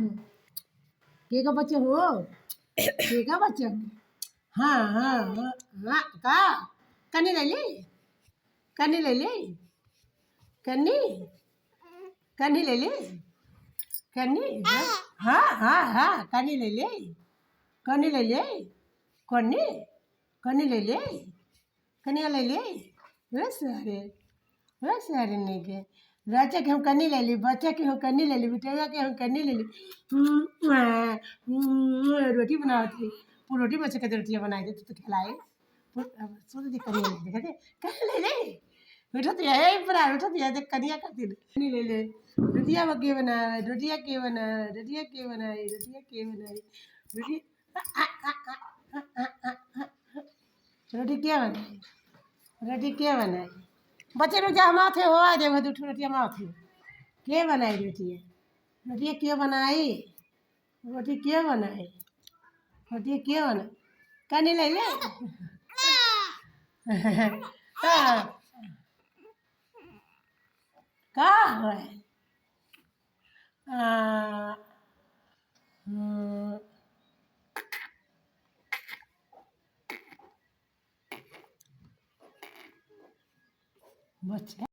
हो के का बच्चे हो के का बच्चे हो हाँ हाँ हाँ हाँ का कनी ले ली कनी ले ली कनी कनी ले ली कनी हाँ हाँ हाँ कनी ले ली कनी ले ली कनी कनी ले ली कनिया ले ली बस सारे नहीं के बच्चे के हम कनी ले ली बच्चे के हम कनी ले ली बिटिया के हम कनी ले ली रोटी बनाओ थी वो रोटी बच्चे के रोटियाँ बनाई दे तो खिलाए सोच दी कनी ले ली कहते कनी ले ले बेटा तो यही बना बेटा तो याद कनिया करती कनी ले ले रोटियाँ के बना रोटियाँ के बना रोटियाँ के बनाई रोटियाँ के बनाई रोटी रोटी क्या बनाई रोटी क्या बनाई बच्चे लोग जहाँ माथे हो आ जाए दो रोटियाँ माथे के बनाई रोटियाँ रोटियाँ क्यों बनाई रोटी क्यों बनाई रोटी क्यों बनाई कनी ले ले का है बच्चे